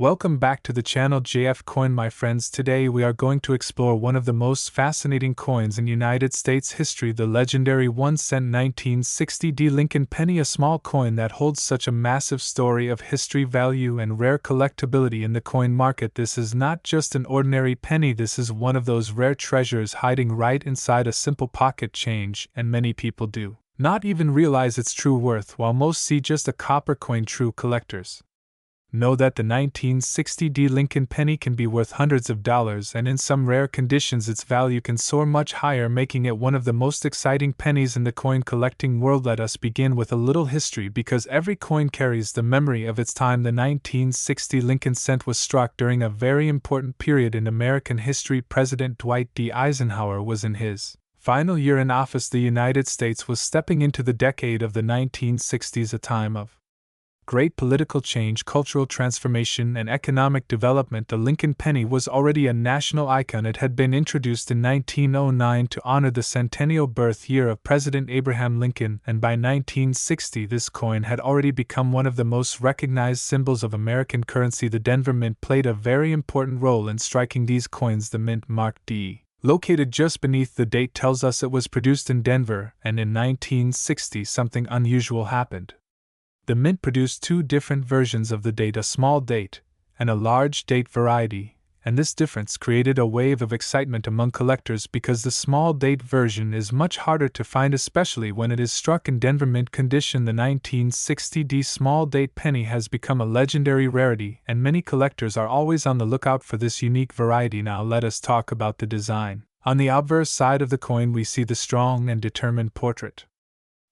Welcome back to the channel JF Coin, my friends. Today we are going to explore one of the most fascinating coins in United States history, the legendary 1-cent 1960 D Lincoln penny, a small coin that holds such a massive story of history, value, and rare collectability in the coin market. This is not just an ordinary penny, this is one of those rare treasures hiding right inside a simple pocket change, and many people do not even realize its true worth, while most see just a copper coin. True collectors know that the 1960 D Lincoln penny can be worth hundreds of dollars, and in some rare conditions its value can soar much higher, making it one of the most exciting pennies in the coin collecting world. Let us begin with a little history, because every coin carries the memory of its time. The 1960 Lincoln cent was struck during a very important period in American history. President Dwight D. Eisenhower was in his final year in office. The United States was stepping into the decade of the 1960s, a time of great political change, cultural transformation, and economic development. The Lincoln penny was already a national icon. It had been introduced in 1909 to honor the centennial birth year of President Abraham Lincoln, and by 1960 this coin had already become one of the most recognized symbols of American currency. The Denver Mint played a very important role in striking these coins. The mint mark D, located just beneath the date, tells us it was produced in Denver, and in 1960 something unusual happened. The mint produced two different versions of the date, a small date and a large date variety, and this difference created a wave of excitement among collectors because the small date version is much harder to find, especially when it is struck in Denver mint condition. The 1960 D small date penny has become a legendary rarity, and many collectors are always on the lookout for this unique variety. Now let us talk about the design. On the obverse side of the coin we see the strong and determined portrait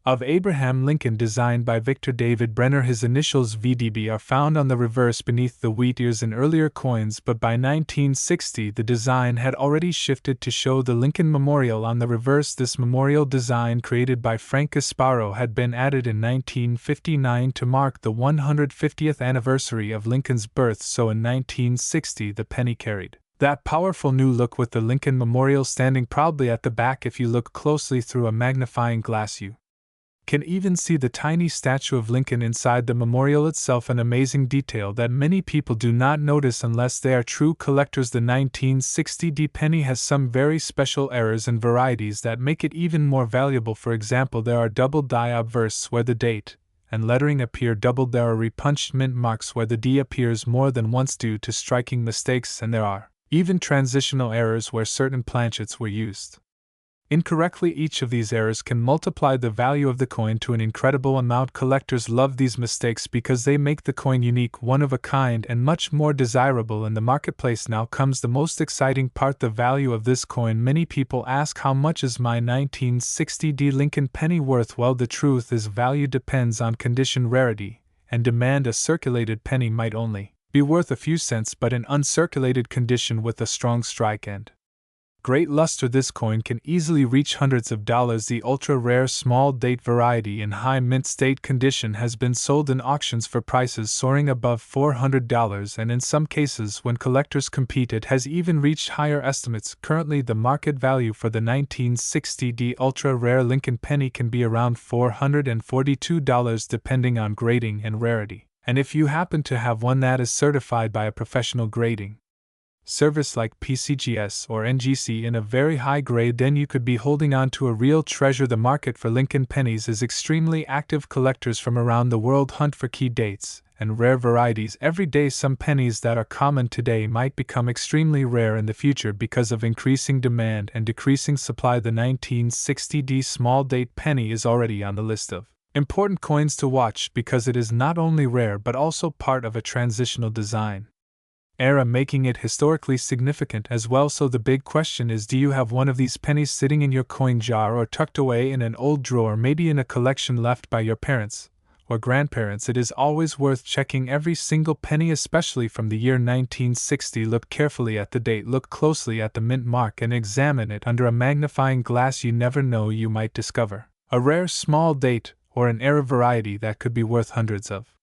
of Abraham Lincoln, designed by Victor David Brenner. His initials VDB are found on the reverse beneath the wheat ears in earlier coins, but by 1960 the design had already shifted to show the Lincoln Memorial on the reverse. This memorial design, created by Frank Gasparo, had been added in 1959 to mark the 150th anniversary of Lincoln's birth, so in 1960 the penny carried that powerful new look with the Lincoln Memorial standing proudly at the back. If you look closely through a magnifying glass you can even see the tiny statue of Lincoln inside the memorial itself, an amazing detail that many people do not notice unless they are true collectors. The 1960 D penny has some very special errors and varieties that make it even more valuable. For example, there are double die obverse where the date and lettering appear doubled. There are repunched mint marks where the D appears more than once due to striking mistakes, and there are even transitional errors where certain planchets were used incorrectly. Each of these errors can multiply the value of the coin to an incredible amount. Collectors love these mistakes because they make the coin unique, one of a kind, and much more desirable in the marketplace. Now comes the most exciting part, the value of this coin. Many people ask, how much is my 1960 D Lincoln penny worth? Well, the truth is value depends on condition, rarity, and demand. A circulated penny might only be worth a few cents, but in uncirculated condition with a strong strike and great luster this coin can easily reach hundreds of dollars. The ultra-rare small date variety in high mint state condition has been sold in auctions for prices soaring above $400, and in some cases when collectors compete it has even reached higher estimates. Currently the market value for the 1960 D ultra-rare Lincoln penny can be around $442 depending on grading and rarity, and if you happen to have one that is certified by a professional grading service like PCGS or NGC in a very high grade, then you could be holding on to a real treasure. The market for Lincoln pennies is extremely active. Collectors from around the world hunt for key dates and rare varieties every day. Some pennies that are common today might become extremely rare in the future because of increasing demand and decreasing supply. The 1960 D small date penny is already on the list of important coins to watch because it is not only rare but also part of a transitional design era, making it historically significant as well. So the big question is, do you have one of these pennies sitting in your coin jar or tucked away in an old drawer, maybe in a collection left by your parents or grandparents? It is always worth checking every single penny, especially from the year 1960. Look carefully at the date, look closely at the mint mark, and examine it under a magnifying glass. You never know, you might discover a rare small date or an error variety that could be worth hundreds of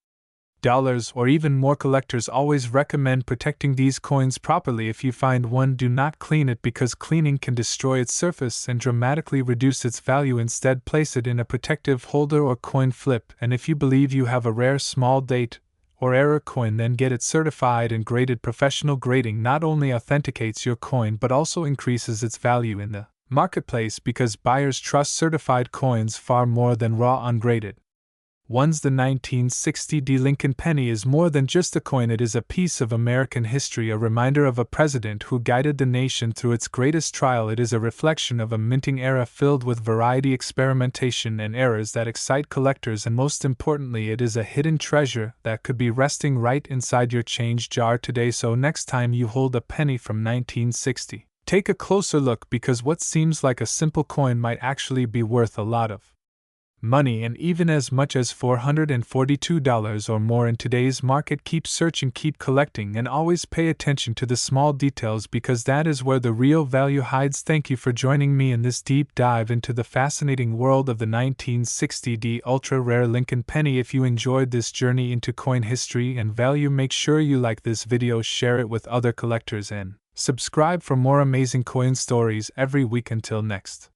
dollars or even more. Collectors always recommend protecting these coins properly. If you find one, do not clean it because cleaning can destroy its surface and dramatically reduce its value. Instead, place it in a protective holder or coin flip. And if you believe you have a rare small date or error coin, then get it certified and graded. Professional grading not only authenticates your coin but also increases its value in the marketplace because buyers trust certified coins far more than raw ungraded ones. The 1960 Lincoln penny is more than just a coin, it is a piece of American history, a reminder of a president who guided the nation through its greatest trial. It is a reflection of a minting era filled with variety, experimentation, and errors that excite collectors, and most importantly, it is a hidden treasure that could be resting right inside your change jar today. So next time you hold a penny from 1960, take a closer look, because what seems like a simple coin might actually be worth a lot of money, and even as much as $442 or more in today's market. Keep searching, keep collecting, and always pay attention to the small details, because that is where the real value hides. Thank you for joining me in this deep dive into the fascinating world of the 1960 ultra rare Lincoln penny. If you enjoyed this journey into coin history and value, make sure you like this video, share it with other collectors, and subscribe for more amazing coin stories every week. Until next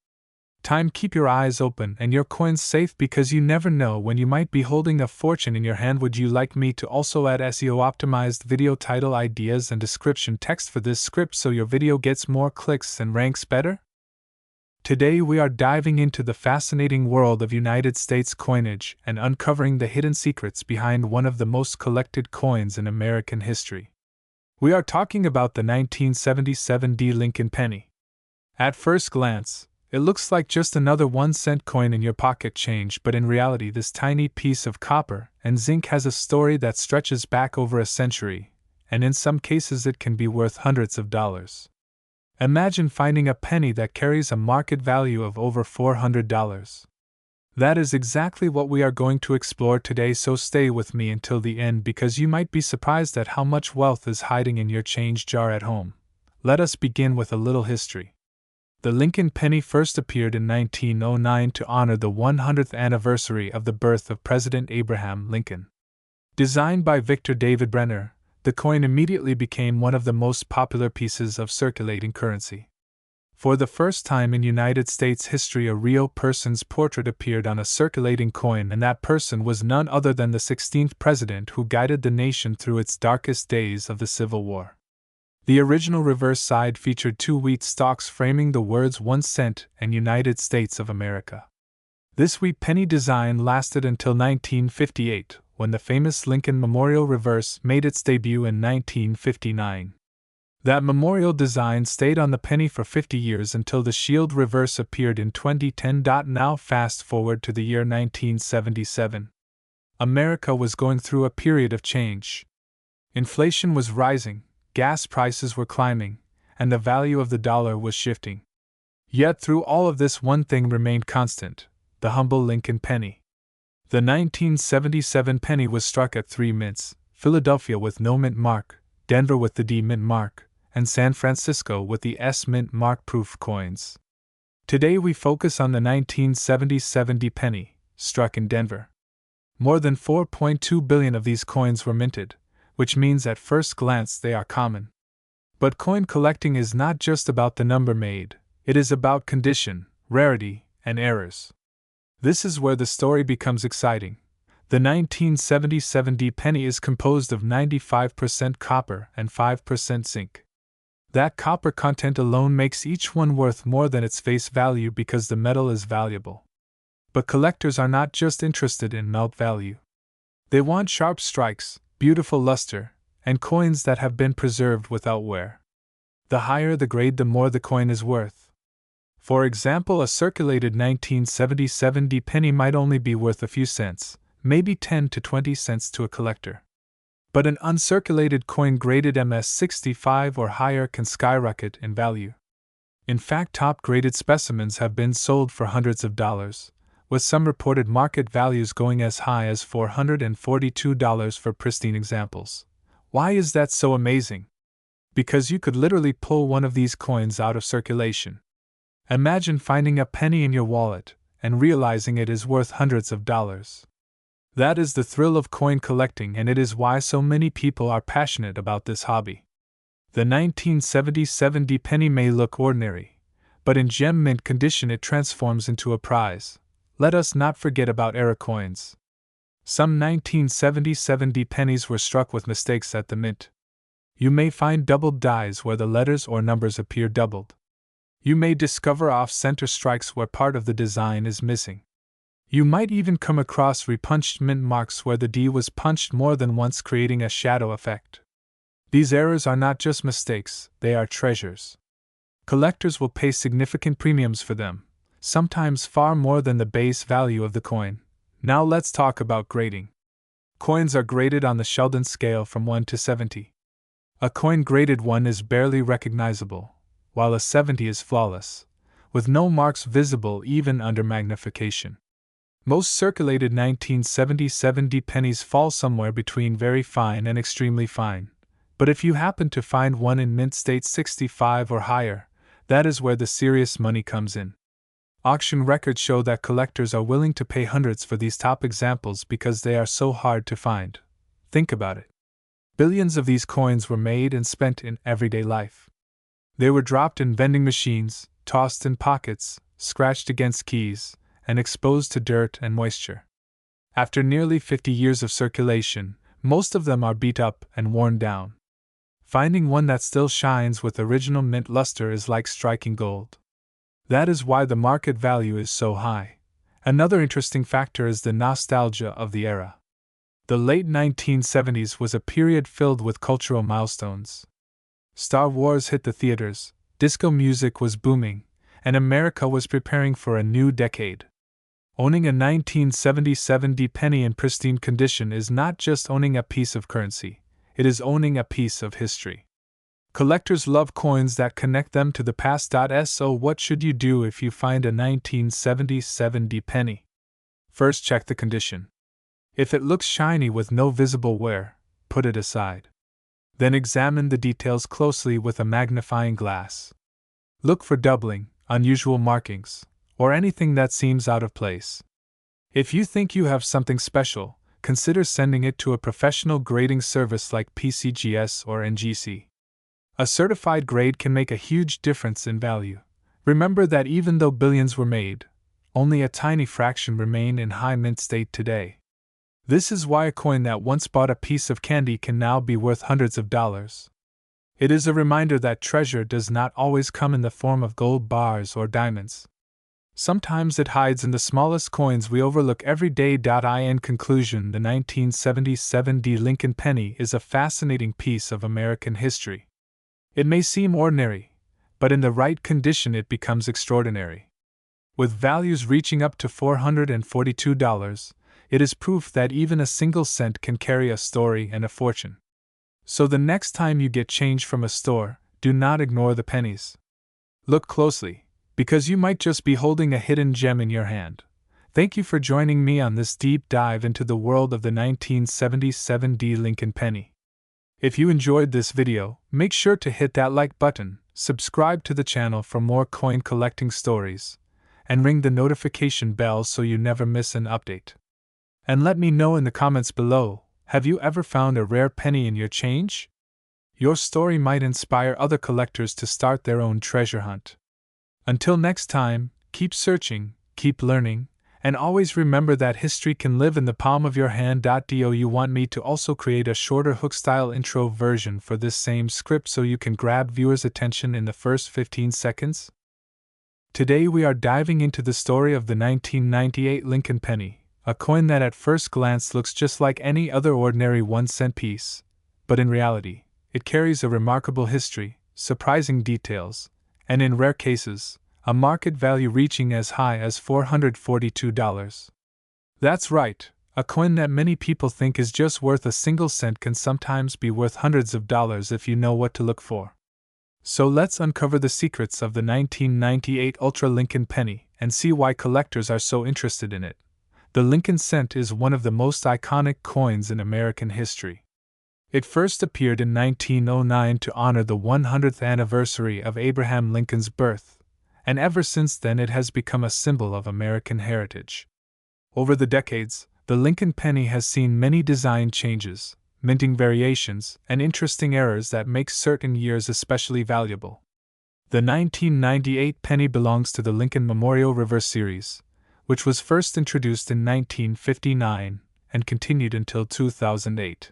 time, keep your eyes open and your coins safe, because you never know when you might be holding a fortune in your hand. Would you like me to also add SEO optimized video title ideas and description text for this script so your video gets more clicks and ranks better? Today we are diving into the fascinating world of United States coinage and uncovering the hidden secrets behind one of the most collected coins in American history. We are talking about the 1977 Lincoln penny. At first glance, it looks like just another 1-cent coin in your pocket change, but in reality, this tiny piece of copper and zinc has a story that stretches back over a century, and in some cases it can be worth hundreds of dollars. Imagine finding a penny that carries a market value of over $400. That is exactly what we are going to explore today, so stay with me until the end, because you might be surprised at how much wealth is hiding in your change jar at home. Let us begin with a little history. The Lincoln penny first appeared in 1909 to honor the 100th anniversary of the birth of President Abraham Lincoln. Designed by Victor David Brenner, the coin immediately became one of the most popular pieces of circulating currency. For the first time in United States history, a real person's portrait appeared on a circulating coin, and that person was none other than the 16th president who guided the nation through its darkest days of the Civil War. The original reverse side featured 2 wheat stalks framing the words 1 cent and United States of America. This wheat penny design lasted until 1958, when the famous Lincoln Memorial reverse made its debut in 1959. That memorial design stayed on the penny for 50 years until the shield reverse appeared in 2010. Now fast forward to the year 1977. America was going through a period of change. Inflation was rising, gas prices were climbing, and the value of the dollar was shifting. Yet through all of this, one thing remained constant: the humble Lincoln penny. The 1977 penny was struck at 3 mints: Philadelphia with no mint mark, Denver with the D mint mark, and San Francisco with the S mint mark proof coins. Today we focus on the 1977 penny, struck in Denver. More than 4.2 billion of these coins were minted, which means at first glance they are common. But coin collecting is not just about the number made, it is about condition, rarity, and errors. This is where the story becomes exciting. The 1977 penny is composed of 95% copper and 5% zinc. That copper content alone makes each one worth more than its face value because the metal is valuable. But collectors are not just interested in melt value. They want sharp strikes, beautiful luster, and coins that have been preserved without wear. The higher the grade, the more the coin is worth. For example, a circulated 1977 penny might only be worth a few cents, maybe 10 to 20 cents to a collector. But an uncirculated coin graded MS-65 or higher can skyrocket in value. In fact, top-graded specimens have been sold for hundreds of dollars, with some reported market values going as high as $442 for pristine examples. Why is that so amazing? Because you could literally pull one of these coins out of circulation. Imagine finding a penny in your wallet and realizing it is worth hundreds of dollars. That is the thrill of coin collecting, and it is why so many people are passionate about this hobby. The 1977 penny may look ordinary, but in gem mint condition it transforms into a prize. Let us not forget about error coins. Some 1970 pennies were struck with mistakes at the mint. You may find doubled dies where the letters or numbers appear doubled. You may discover off-center strikes where part of the design is missing. You might even come across repunched mint marks where the D was punched more than once, creating a shadow effect. These errors are not just mistakes, they are treasures. Collectors will pay significant premiums for them, sometimes far more than the base value of the coin. Now let's talk about grading. Coins are graded on the Sheldon scale from 1 to 70. A coin graded 1 is barely recognizable, while a 70 is flawless, with no marks visible even under magnification. Most circulated 1970 pennies fall somewhere between very fine and extremely fine, but if you happen to find one in mint state 65 or higher, that is where the serious money comes in. Auction records show that collectors are willing to pay hundreds for these top examples because they are so hard to find. Think about it. Billions of these coins were made and spent in everyday life. They were dropped in vending machines, tossed in pockets, scratched against keys, and exposed to dirt and moisture. After nearly 50 years of circulation, most of them are beat up and worn down. Finding one that still shines with original mint luster is like striking gold. That is why the market value is so high. Another interesting factor is the nostalgia of the era. The late 1970s was a period filled with cultural milestones. Star Wars hit the theaters, disco music was booming, and America was preparing for a new decade. Owning a 1970 penny in pristine condition is not just owning a piece of currency, it is owning a piece of history. Collectors love coins that connect them to the past. So what should you do if you find a 1970 penny? First, check the condition. If it looks shiny with no visible wear, put it aside. Then examine the details closely with a magnifying glass. Look for doubling, unusual markings, or anything that seems out of place. If you think you have something special, consider sending it to a professional grading service like PCGS or NGC. A certified grade can make a huge difference in value. Remember that even though billions were made, only a tiny fraction remain in high mint state today. This is why a coin that once bought a piece of candy can now be worth hundreds of dollars. It is a reminder that treasure does not always come in the form of gold bars or diamonds. Sometimes it hides in the smallest coins we overlook every day. In conclusion, the 1977 Lincoln penny is a fascinating piece of American history. It may seem ordinary, but in the right condition it becomes extraordinary. With values reaching up to $442, it is proof that even a single cent can carry a story and a fortune. So the next time you get change from a store, do not ignore the pennies. Look closely, because you might just be holding a hidden gem in your hand. Thank you for joining me on this deep dive into the world of the 1977 Lincoln penny. If you enjoyed this video, make sure to hit that like button, subscribe to the channel for more coin collecting stories, and ring the notification bell so you never miss an update. And let me know in the comments below, have you ever found a rare penny in your change? Your story might inspire other collectors to start their own treasure hunt. Until next time, keep searching, keep learning, and always remember that history can live in the palm of your hand. Do you want me to also create a shorter hook-style intro version for this same script so you can grab viewers' attention in the first 15 seconds? Today we are diving into the story of the 1998 Lincoln penny, a coin that at first glance looks just like any other ordinary 1-cent piece, but in reality, it carries a remarkable history, surprising details, and in rare cases, a market value reaching as high as $442. That's right, a coin that many people think is just worth a single cent can sometimes be worth hundreds of dollars if you know what to look for. So let's uncover the secrets of the 1998 Ultra Lincoln penny and see why collectors are so interested in it. The Lincoln cent is one of the most iconic coins in American history. It first appeared in 1909 to honor the 100th anniversary of Abraham Lincoln's birth, and ever since then it has become a symbol of American heritage. Over the decades, the Lincoln penny has seen many design changes, minting variations, and interesting errors that make certain years especially valuable. The 1998 penny belongs to the Lincoln Memorial Reverse Series, which was first introduced in 1959 and continued until 2008.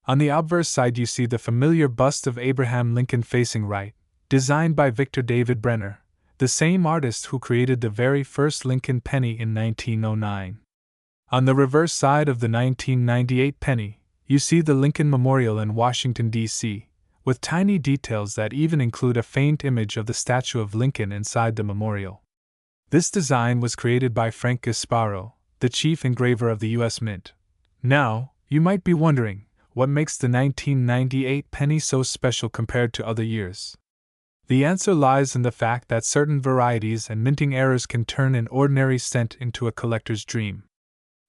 On the obverse side, you see the familiar bust of Abraham Lincoln facing right, designed by Victor David Brenner, the same artist who created the very first Lincoln penny in 1909. On the reverse side of the 1998 penny, you see the Lincoln Memorial in Washington, D.C., with tiny details that even include a faint image of the statue of Lincoln inside the memorial. This design was created by Frank Gasparo, the chief engraver of the U.S. Mint. Now, you might be wondering, what makes the 1998 penny so special compared to other years? The answer lies in the fact that certain varieties and minting errors can turn an ordinary cent into a collector's dream.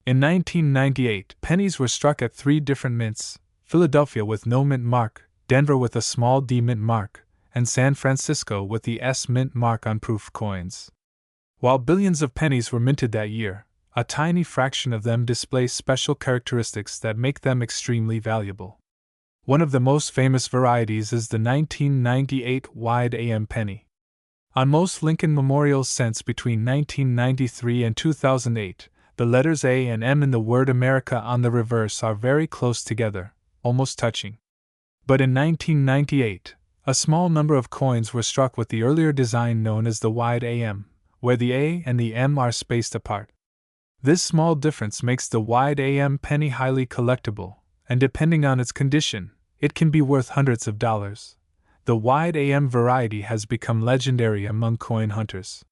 In 1998, pennies were struck at 3 different mints: Philadelphia with no mint mark, Denver with a small D mint mark, and San Francisco with the S mint mark on proof coins. While billions of pennies were minted that year, a tiny fraction of them display special characteristics that make them extremely valuable. One of the most famous varieties is the 1998 wide AM penny. On most Lincoln Memorial cents between 1993 and 2008, the letters A and M in the word America on the reverse are very close together, almost touching. But in 1998, a small number of coins were struck with the earlier design known as the wide AM, where the A and the M are spaced apart. This small difference makes the wide AM penny highly collectible, and depending on its condition, it can be worth hundreds of dollars. The wide AM variety has become legendary among coin hunters.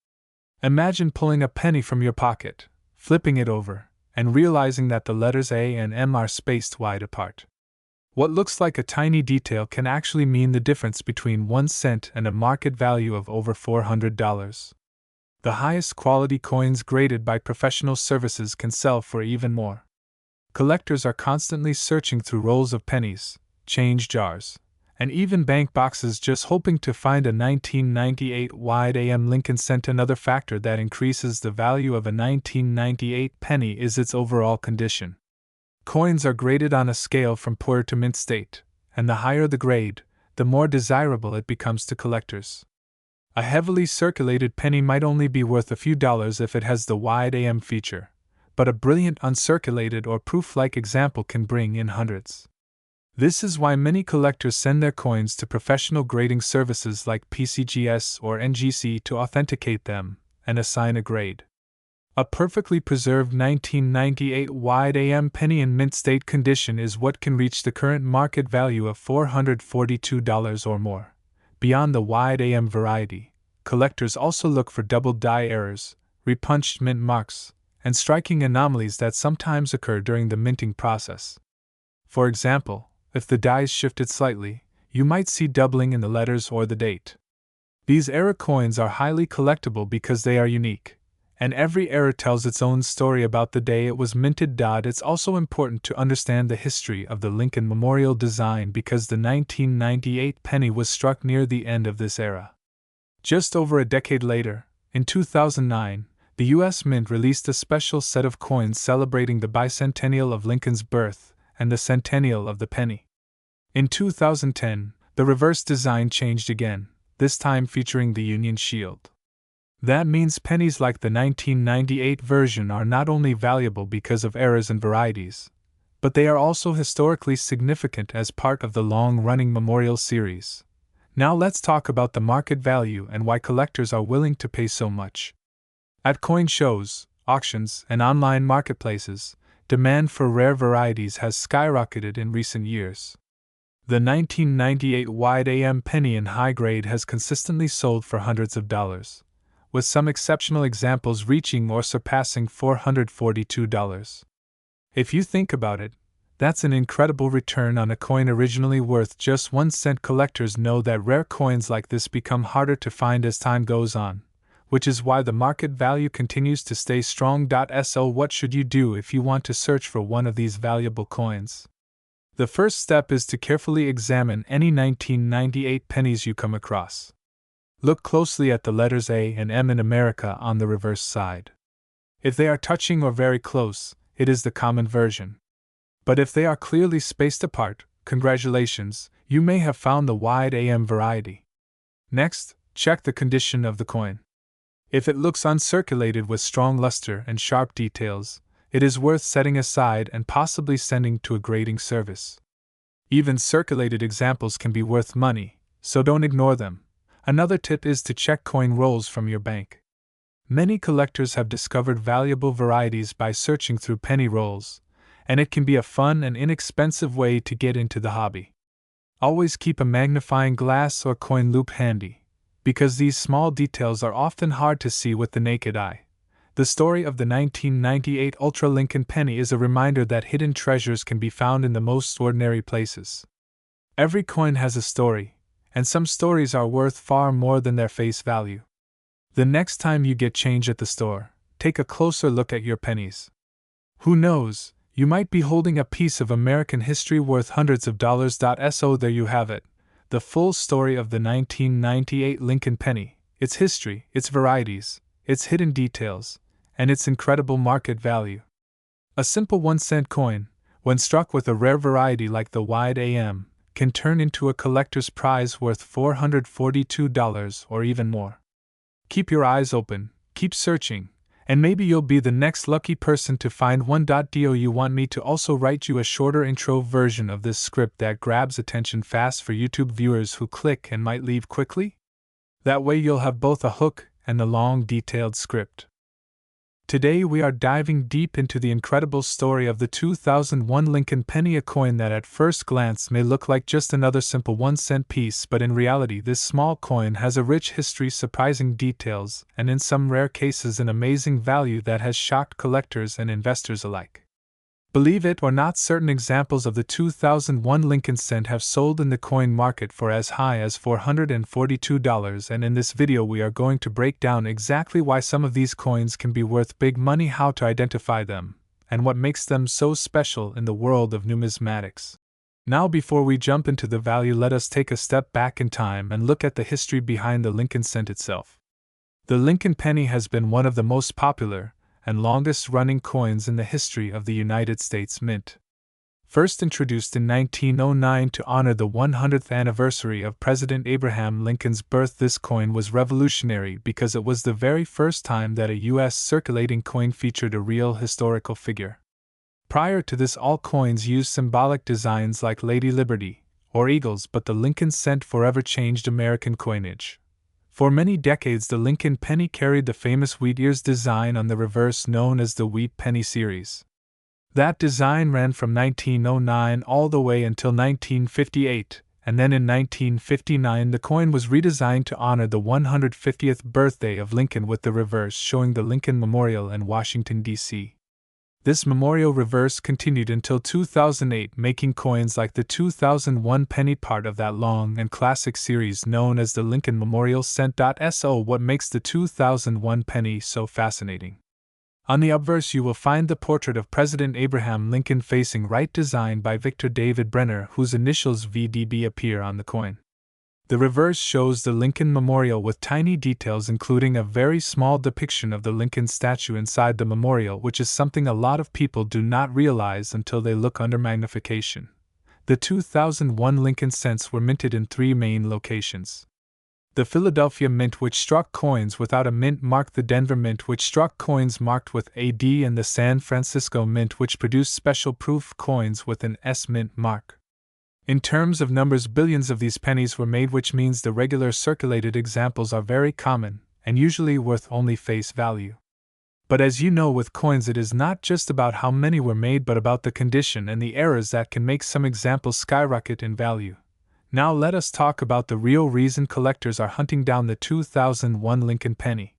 Imagine pulling a penny from your pocket, flipping it over, and realizing that the letters A and M are spaced wide apart. What looks like a tiny detail can actually mean the difference between 1 cent and a market value of over $400. The highest quality coins graded by professional services can sell for even more. Collectors are constantly searching through rolls of pennies, change jars, and even bank boxes just hoping to find a 1998 wide AM Lincoln cent. Another factor that increases the value of a 1998 penny is its overall condition. Coins are graded on a scale from poor to mint state, and the higher the grade, the more desirable it becomes to collectors. A heavily circulated penny might only be worth a few dollars if it has the wide AM feature, but a brilliant uncirculated or proof-like example can bring in hundreds. This is why many collectors send their coins to professional grading services like PCGS or NGC to authenticate them and assign a grade. A perfectly preserved 1998 wide AM penny in mint state condition is what can reach the current market value of $442 or more. Beyond the wide AM variety, collectors also look for double die errors, repunched mint marks, and striking anomalies that sometimes occur during the minting process. For example, if the dies shifted slightly, you might see doubling in the letters or the date. These error coins are highly collectible because they are unique, and every error tells its own story about the day it was minted. It's also important to understand the history of the Lincoln Memorial design because the 1998 penny was struck near the end of this era. Just over a decade later, in 2009, the U.S. Mint released a special set of coins celebrating the bicentennial of Lincoln's birth and the centennial of the penny. In 2010, the reverse design changed again, this time featuring the Union Shield. That means pennies like the 1998 version are not only valuable because of errors and varieties, but they are also historically significant as part of the long-running Memorial series. Now let's talk about the market value and why collectors are willing to pay so much. At coin shows, auctions, and online marketplaces, demand for rare varieties has skyrocketed in recent years. The 1998 wide AM penny in high grade has consistently sold for hundreds of dollars, with some exceptional examples reaching or surpassing $442. If you think about it, that's an incredible return on a coin originally worth just 1 cent. Collectors know that rare coins like this become harder to find as time goes on, which is why the market value continues to stay strong. So what should you do if you want to search for one of these valuable coins? The first step is to carefully examine any 1998 pennies you come across. Look closely at the letters A and M in America on the reverse side. If they are touching or very close, it is the common version. But if they are clearly spaced apart, congratulations, you may have found the wide AM variety. Next, check the condition of the coin. If it looks uncirculated with strong luster and sharp details, It is worth setting aside and possibly sending to a grading service. Even circulated examples can be worth money, so don't ignore them. Another tip is to check coin rolls from your bank. Many collectors have discovered valuable varieties by searching through penny rolls, and it can be a fun and inexpensive way to get into the hobby. Always keep a magnifying glass or coin loupe handy, because these small details are often hard to see with the naked eye. The story of the 1998 Ultra Lincoln penny is a reminder that hidden treasures can be found in the most ordinary places. Every coin has a story, and some stories are worth far more than their face value. The next time you get change at the store, take a closer look at your pennies. Who knows, you might be holding a piece of American history worth hundreds of dollars. So there you have it, the full story of the 1998 Lincoln penny, its history, its varieties, its hidden details, and its incredible market value. A simple 1-cent coin, when struck with a rare variety like the wide AM, can turn into a collector's prize worth $442 or even more. Keep your eyes open, keep searching, and maybe you'll be the next lucky person to find one. Do you want me to also write you a shorter intro version of this script that grabs attention fast for YouTube viewers who click and might leave quickly? That way you'll have both a hook and the long, detailed script. Today we are diving deep into the incredible story of the 2001 Lincoln penny, a coin that at first glance may look like just another simple 1-cent piece, but in reality this small coin has a rich history, surprising details, and in some rare cases an amazing value that has shocked collectors and investors alike. Believe it or not, certain examples of the 2001 Lincoln cent have sold in the coin market for as high as $442, and in this video we are going to break down exactly why some of these coins can be worth big money, how to identify them, and what makes them so special in the world of numismatics. Now, before we jump into the value, let us take a step back in time and look at the history behind the Lincoln cent itself. The Lincoln penny has been one of the most popular and longest-running coins in the history of the United States Mint. First introduced in 1909 to honor the 100th anniversary of President Abraham Lincoln's birth, this coin was revolutionary because it was the very first time that a U.S. circulating coin featured a real historical figure. Prior to this, all coins used symbolic designs like Lady Liberty or eagles, but the Lincoln cent forever changed American coinage. For many decades, the Lincoln penny carried the famous wheat ears design on the reverse, known as the Wheat Penny series. That design ran from 1909 all the way until 1958, and then in 1959 the coin was redesigned to honor the 150th birthday of Lincoln, with the reverse showing the Lincoln Memorial in Washington, D.C. This memorial reverse continued until 2008, making coins like the 2001 penny part of that long and classic series known as the Lincoln Memorial Cent. So what makes the 2001 penny so fascinating? On the obverse you will find the portrait of President Abraham Lincoln facing right, designed by Victor David Brenner, whose initials VDB appear on the coin. The reverse shows the Lincoln Memorial with tiny details, including a very small depiction of the Lincoln statue inside the memorial, which is something a lot of people do not realize until they look under magnification. The 2001 Lincoln cents were minted in 3 main locations: the Philadelphia Mint, which struck coins without a mint mark; the Denver Mint, which struck coins marked with AD; and the San Francisco Mint, which produced special proof coins with an S mint mark. In terms of numbers, billions of these pennies were made, which means the regular circulated examples are very common and usually worth only face value. But as you know, with coins it is not just about how many were made, but about the condition and the errors that can make some examples skyrocket in value. Now let us talk about the real reason collectors are hunting down the 2001 Lincoln penny.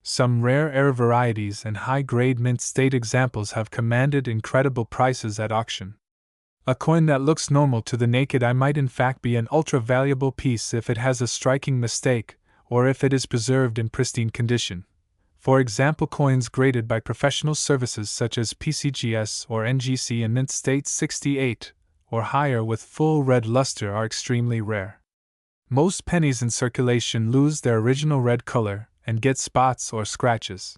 Some rare error varieties and high-grade mint state examples have commanded incredible prices at auction. A coin that looks normal to the naked eye might in fact be an ultra-valuable piece if it has a striking mistake, or if it is preserved in pristine condition. For example, coins graded by professional services such as PCGS or NGC in mint state 68 or higher with full red luster are extremely rare. Most pennies in circulation lose their original red color and get spots or scratches.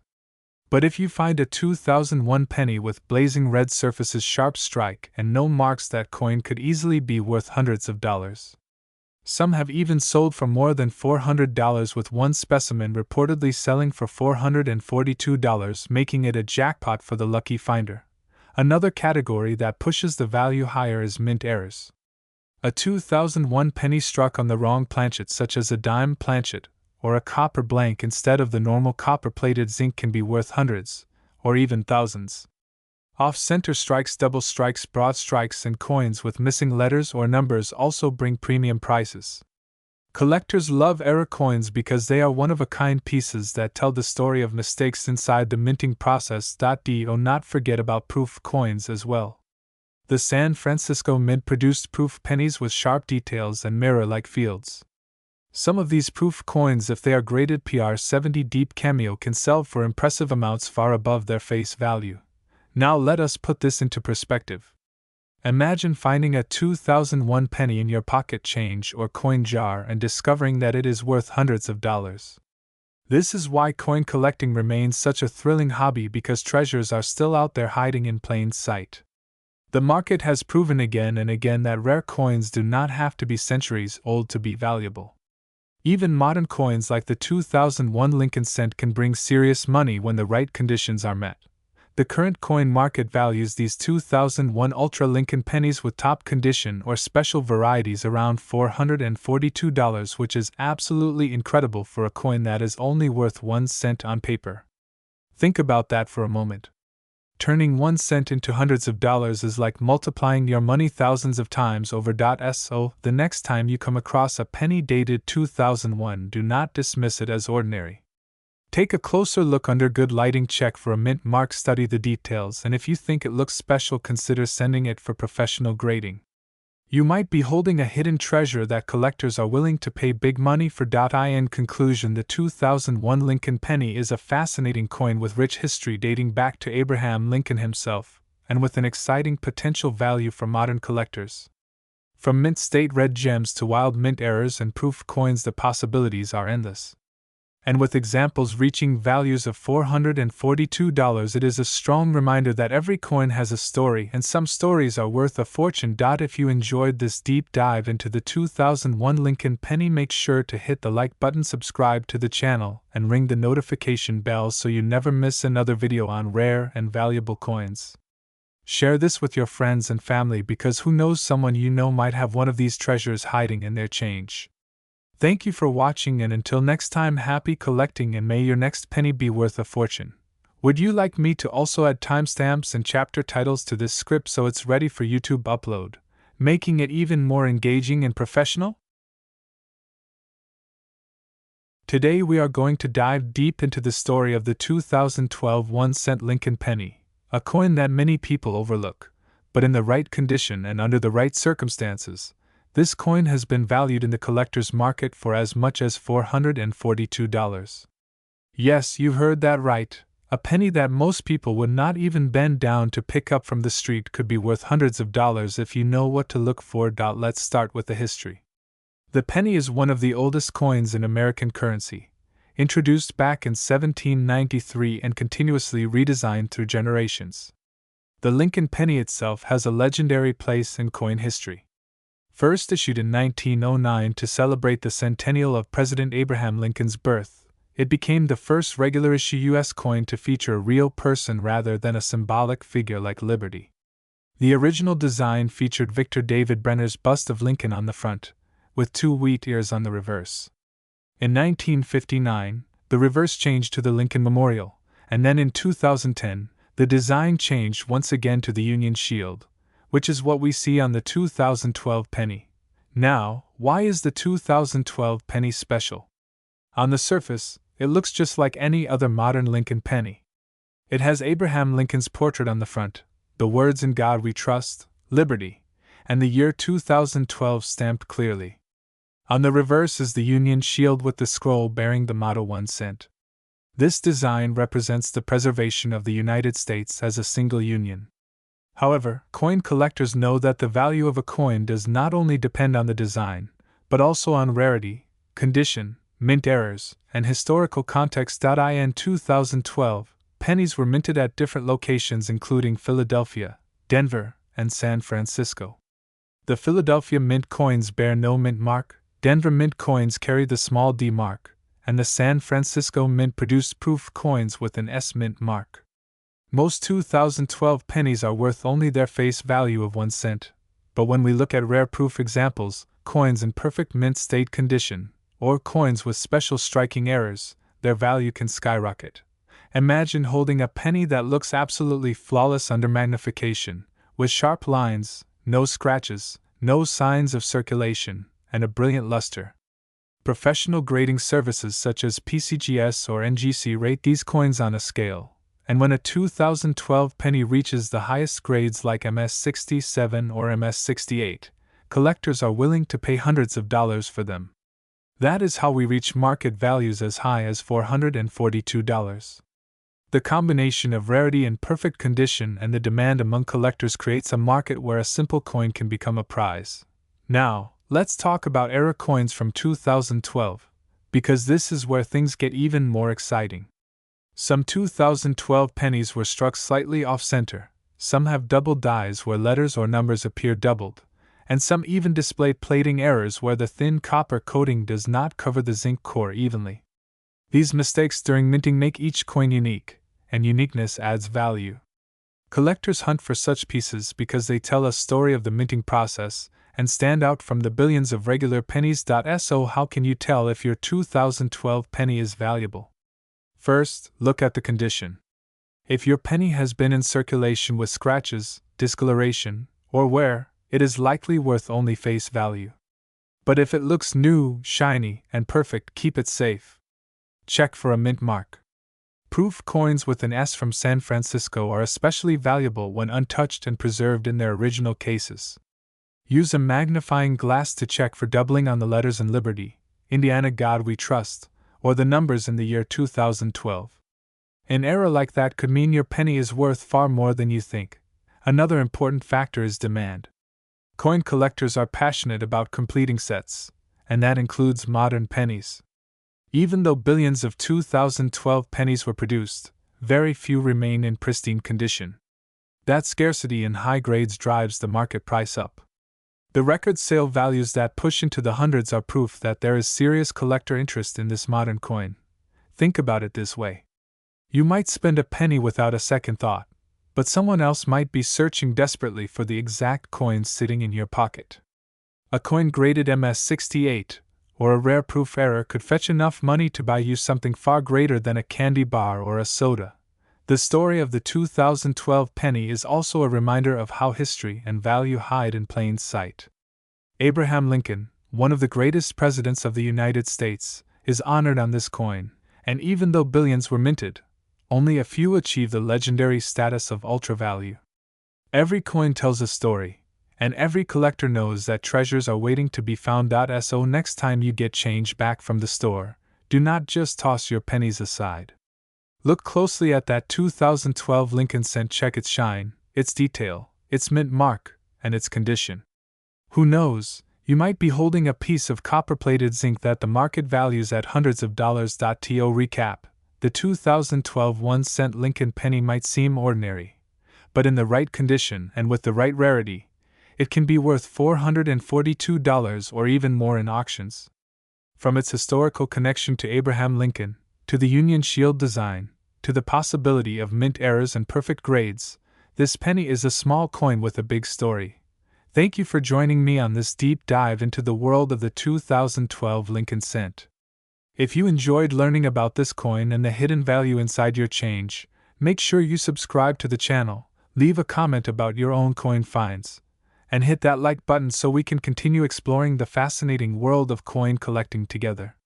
But if you find a 2001 penny with blazing red surfaces, sharp strike, and no marks, that coin could easily be worth hundreds of dollars. Some have even sold for more than $400, with one specimen reportedly selling for $442, making it a jackpot for the lucky finder. Another category that pushes the value higher is mint errors. A 2001 penny struck on the wrong planchet, such as a dime planchet or a copper blank instead of the normal copper-plated zinc, can be worth hundreds, or even thousands. Off-center strikes, double strikes, broad strikes, and coins with missing letters or numbers also bring premium prices. Collectors love error coins because they are one-of-a-kind pieces that tell the story of mistakes inside the minting process. Do not forget about proof coins as well. The San Francisco Mint produced proof pennies with sharp details and mirror-like fields. Some of these proof coins, if they are graded PR70 deep cameo, can sell for impressive amounts far above their face value. Now let us put this into perspective. Imagine finding a 2001 penny in your pocket change or coin jar and discovering that it is worth hundreds of dollars. This is why coin collecting remains such a thrilling hobby, because treasures are still out there hiding in plain sight. The market has proven again and again that rare coins do not have to be centuries old to be valuable. Even modern coins like the 2001 Lincoln cent can bring serious money when the right conditions are met. The current coin market values these 2001 Ultra Lincoln pennies with top condition or special varieties around $442, which is absolutely incredible for a coin that is only worth 1 cent on paper. Think about that for a moment. Turning 1 cent into hundreds of dollars is like multiplying your money thousands of times over. So, the next time you come across a penny dated 2001, do not dismiss it as ordinary. Take a closer look under good lighting, check for a mint mark, study the details, and if you think it looks special, consider sending it for professional grading. You might be holding a hidden treasure that collectors are willing to pay big money for. In conclusion, the 2001 Lincoln penny is a fascinating coin with rich history dating back to Abraham Lincoln himself, and with an exciting potential value for modern collectors. From mint state red gems to wild mint errors and proof coins, the possibilities are endless. And with examples reaching values of $442, it is a strong reminder that every coin has a story, and some stories are worth a fortune. If you enjoyed this deep dive into the 2001 Lincoln penny, make sure to hit the like button, subscribe to the channel, and ring the notification bell so you never miss another video on rare and valuable coins. Share this with your friends and family, because who knows, someone you know might have one of these treasures hiding in their change. Thank you for watching, and until next time, happy collecting, and may your next penny be worth a fortune. Would you like me to also add timestamps and chapter titles to this script so it's ready for YouTube upload, making it even more engaging and professional? Today we are going to dive deep into the story of the 2012 1-cent Lincoln penny, a coin that many people overlook, but in the right condition and under the right circumstances, this coin has been valued in the collector's market for as much as $442. Yes, you heard that right. A penny that most people would not even bend down to pick up from the street could be worth hundreds of dollars if you know what to look for. Let's start with the history. The penny is one of the oldest coins in American currency, introduced back in 1793 and continuously redesigned through generations. The Lincoln penny itself has a legendary place in coin history. First issued in 1909 to celebrate the centennial of President Abraham Lincoln's birth, it became the first regular issue U.S. coin to feature a real person rather than a symbolic figure like Liberty. The original design featured Victor David Brenner's bust of Lincoln on the front, with 2 wheat ears on the reverse. In 1959, the reverse changed to the Lincoln Memorial, and then in 2010, the design changed once again to the Union Shield, which is what we see on the 2012 penny. Now, why is the 2012 penny special? On the surface, it looks just like any other modern Lincoln penny. It has Abraham Lincoln's portrait on the front, the words "In God We Trust," Liberty, and the year 2012 stamped clearly. On the reverse is the Union Shield with the scroll bearing the motto 1 cent. This design represents the preservation of the United States as a single union. However, coin collectors know that the value of a coin does not only depend on the design, but also on rarity, condition, mint errors, and historical context. In 2012, pennies were minted at different locations including Philadelphia, Denver, and San Francisco. The Philadelphia mint coins bear no mint mark, Denver Mint coins carry the small d mark, and the San Francisco Mint produced proof coins with an S mint mark. Most 2012 pennies are worth only their face value of 1 cent, but when we look at rare proof examples, coins in perfect mint state condition, or coins with special striking errors, their value can skyrocket. Imagine holding a penny that looks absolutely flawless under magnification, with sharp lines, no scratches, no signs of circulation, and a brilliant luster. Professional grading services such as PCGS or NGC rate these coins on a scale, and when a 2012 penny reaches the highest grades like MS67 or MS68, collectors are willing to pay hundreds of dollars for them. That is how we reach market values as high as $442. The combination of rarity and perfect condition and the demand among collectors creates a market where a simple coin can become a prize. Now, let's talk about era coins from 2012, because this is where things get even more exciting. Some 2012 pennies were struck slightly off-center, some have double dies where letters or numbers appear doubled, and some even display plating errors where the thin copper coating does not cover the zinc core evenly. These mistakes during minting make each coin unique, and uniqueness adds value. Collectors hunt for such pieces because they tell a story of the minting process and stand out from the billions of regular pennies. So how can you tell if your 2012 penny is valuable? First, look at the condition. If your penny has been in circulation with scratches, discoloration, or wear, it is likely worth only face value. But if it looks new, shiny, and perfect, keep it safe. Check for a mint mark. Proof coins with an S from San Francisco are especially valuable when untouched and preserved in their original cases. Use a magnifying glass to check for doubling on the letters in Liberty, Indiana God We Trust, or the numbers in the year 2012. An error like that could mean your penny is worth far more than you think. Another important factor is demand. Coin collectors are passionate about completing sets, and that includes modern pennies. Even though billions of 2012 pennies were produced, very few remain in pristine condition. That scarcity in high grades drives the market price up. The record sale values that push into the hundreds are proof that there is serious collector interest in this modern coin. Think about it this way. You might spend a penny without a second thought, but someone else might be searching desperately for the exact coin sitting in your pocket. A coin graded MS68, or a rare proof error, could fetch enough money to buy you something far greater than a candy bar or a soda. The story of the 2012 penny is also a reminder of how history and value hide in plain sight. Abraham Lincoln, one of the greatest presidents of the United States, is honored on this coin, and even though billions were minted, only a few achieve the legendary status of ultra value. Every coin tells a story, and every collector knows that treasures are waiting to be found. So next time you get change back from the store, do not just toss your pennies aside. Look closely at that 2012 Lincoln cent. Check its shine, its detail, its mint mark, and its condition. Who knows, you might be holding a piece of copper-plated zinc that the market values at hundreds of dollars. To recap, the 2012 1-cent Lincoln penny might seem ordinary, but in the right condition and with the right rarity, it can be worth $442 or even more in auctions. From its historical connection to Abraham Lincoln, to the Union Shield design, to the possibility of mint errors and perfect grades, this penny is a small coin with a big story. Thank you for joining me on this deep dive into the world of the 2012 Lincoln cent. If you enjoyed learning about this coin and the hidden value inside your change, make sure you subscribe to the channel, leave a comment about your own coin finds, and hit that like button so we can continue exploring the fascinating world of coin collecting together.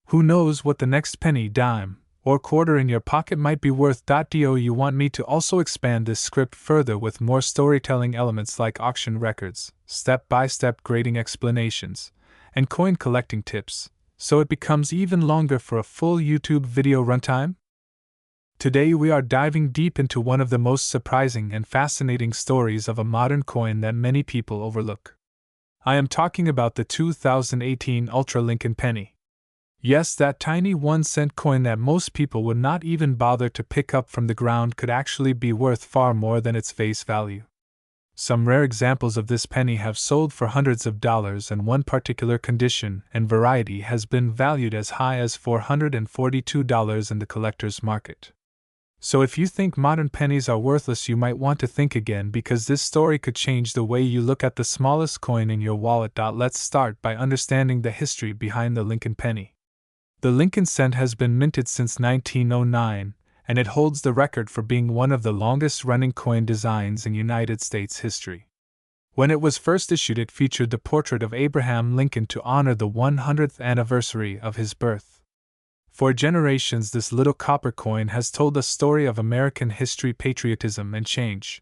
Who knows what the next penny, dime, or quarter in your pocket might be worth. Do you want me to also expand this script further with more storytelling elements like auction records, step-by-step grading explanations, and coin collecting tips, so it becomes even longer for a full YouTube video runtime? Today we are diving deep into one of the most surprising and fascinating stories of a modern coin that many people overlook. I am talking about the 2018 Ultra Lincoln penny. Yes, that tiny 1-cent coin that most people would not even bother to pick up from the ground could actually be worth far more than its face value. Some rare examples of this penny have sold for hundreds of dollars, and one particular condition and variety has been valued as high as $442 in the collector's market. So if you think modern pennies are worthless, you might want to think again, because this story could change the way you look at the smallest coin in your wallet. Let's start by understanding the history behind the Lincoln penny. The Lincoln cent has been minted since 1909, and it holds the record for being one of the longest-running coin designs in United States history. When it was first issued, it featured the portrait of Abraham Lincoln to honor the 100th anniversary of his birth. For generations, this little copper coin has told a story of American history, patriotism, and change.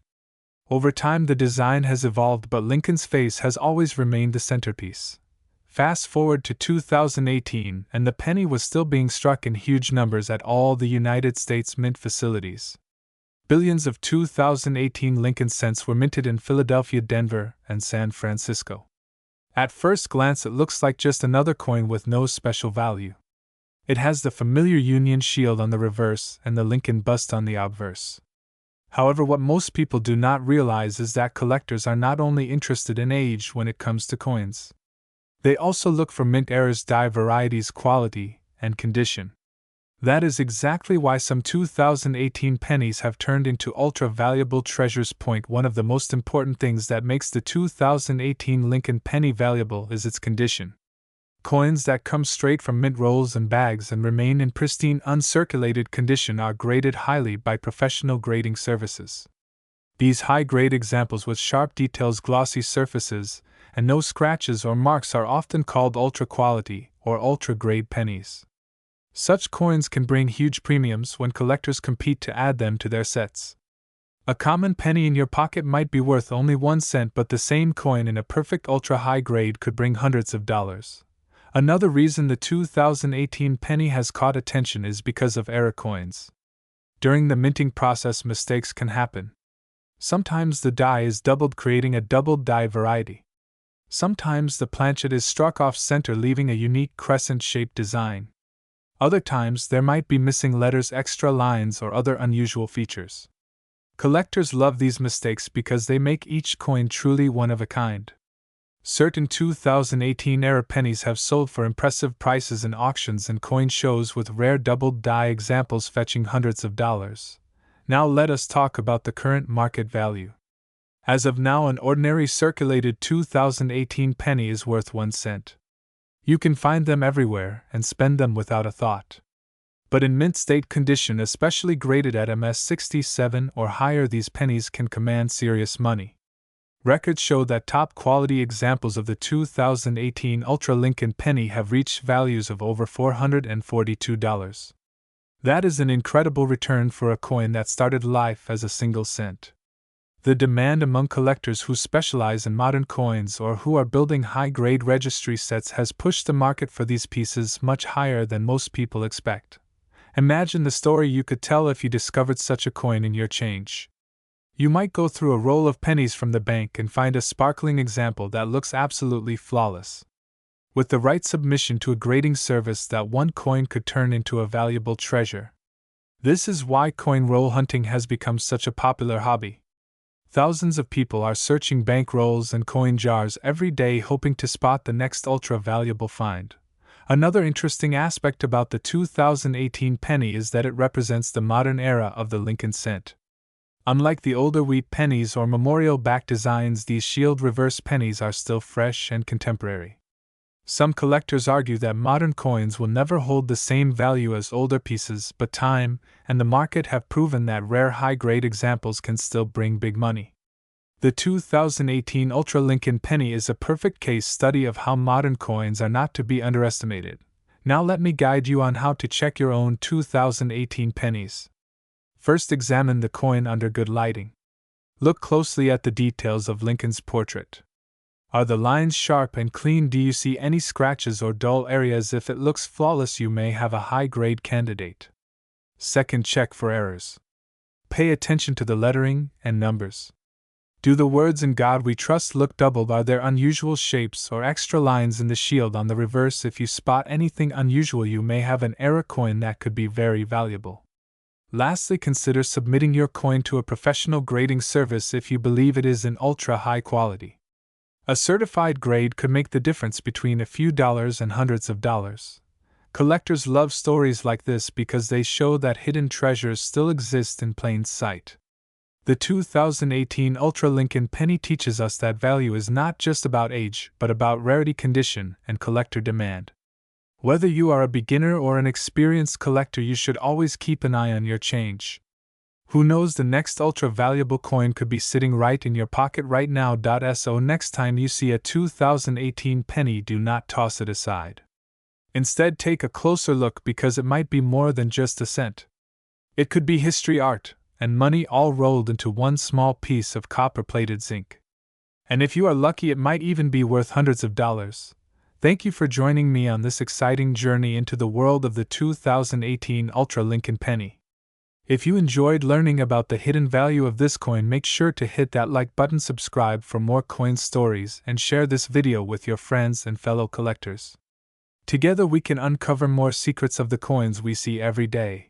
Over time, the design has evolved, but Lincoln's face has always remained the centerpiece. Fast forward to 2018, and the penny was still being struck in huge numbers at all the United States mint facilities. Billions of 2018 Lincoln cents were minted in Philadelphia, Denver, and San Francisco. At first glance, it looks like just another coin with no special value. It has the familiar Union shield on the reverse and the Lincoln bust on the obverse. However, what most people do not realize is that collectors are not only interested in age when it comes to coins. They also look for mint errors, die varieties, quality, and condition. That is exactly why some 2018 pennies have turned into ultra-valuable treasures. One of the most important things that makes the 2018 Lincoln penny valuable is its condition. Coins that come straight from mint rolls and bags and remain in pristine, uncirculated condition are graded highly by professional grading services. These high-grade examples with sharp details, glossy surfaces, and no scratches or marks are often called ultra-quality or ultra-grade pennies. Such coins can bring huge premiums when collectors compete to add them to their sets. A common penny in your pocket might be worth only 1 cent, but the same coin in a perfect ultra-high grade could bring hundreds of dollars. Another reason the 2018 penny has caught attention is because of error coins. During the minting process, mistakes can happen. Sometimes the die is doubled, creating a doubled die variety. Sometimes the planchet is struck off center, leaving a unique crescent-shaped design. Other times there might be missing letters, extra lines, or other unusual features. Collectors love these mistakes because they make each coin truly one of a kind. Certain 2018 error pennies have sold for impressive prices in auctions and coin shows, with rare doubled die examples fetching hundreds of dollars. Now let us talk about the current market value. As of now, an ordinary circulated 2018 penny is worth 1 cent. You can find them everywhere and spend them without a thought. But in mint state condition, especially graded at MS67 or higher, these pennies can command serious money. Records show that top-quality examples of the 2018 Ultra Lincoln penny have reached values of over $442. That is an incredible return for a coin that started life as a single cent. The demand among collectors who specialize in modern coins or who are building high-grade registry sets has pushed the market for these pieces much higher than most people expect. Imagine the story you could tell if you discovered such a coin in your change. You might go through a roll of pennies from the bank and find a sparkling example that looks absolutely flawless. With the right submission to a grading service, that one coin could turn into a valuable treasure. This is why coin roll hunting has become such a popular hobby. Thousands of people are searching bank rolls and coin jars every day, hoping to spot the next ultra-valuable find. Another interesting aspect about the 2018 penny is that it represents the modern era of the Lincoln cent. Unlike the older wheat pennies or memorial back designs, these shield reverse pennies are still fresh and contemporary. Some collectors argue that modern coins will never hold the same value as older pieces, but time and the market have proven that rare high-grade examples can still bring big money. The 2018 Ultra Lincoln penny is a perfect case study of how modern coins are not to be underestimated. Now let me guide you on how to check your own 2018 pennies. First, examine the coin under good lighting. Look closely at the details of Lincoln's portrait. Are the lines sharp and clean? Do you see any scratches or dull areas? If it looks flawless, you may have a high-grade candidate. Second, check for errors. Pay attention to the lettering and numbers. Do the words "In God We Trust" look doubled? Are there unusual shapes or extra lines in the shield on the reverse? If you spot anything unusual, you may have an error coin that could be very valuable. Lastly, consider submitting your coin to a professional grading service if you believe it is in ultra high quality. A certified grade could make the difference between a few dollars and hundreds of dollars. Collectors love stories like this because they show that hidden treasures still exist in plain sight. The 2018 Ultra Lincoln Penny teaches us that value is not just about age, but about rarity, condition, and collector demand. Whether you are a beginner or an experienced collector, you should always keep an eye on your change. Who knows, the next ultra valuable coin could be sitting right in your pocket right now. So next time you see a 2018 penny, do not toss it aside. Instead, take a closer look, because it might be more than just a cent. It could be history, art, and money all rolled into one small piece of copper-plated zinc. And if you are lucky, it might even be worth hundreds of dollars. Thank you for joining me on this exciting journey into the world of the 2018 Ultra Lincoln Penny. If you enjoyed learning about the hidden value of this coin, make sure to hit that like button, subscribe for more coin stories, and share this video with your friends and fellow collectors. Together we can uncover more secrets of the coins we see every day.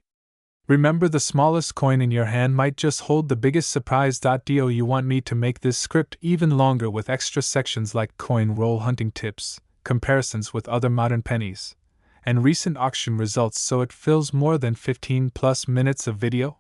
Remember, the smallest coin in your hand might just hold the biggest surprise. Do you want me to make this script even longer with extra sections like coin roll hunting tips, comparisons with other modern pennies, and recent auction results, so it fills more than 15+ minutes of video?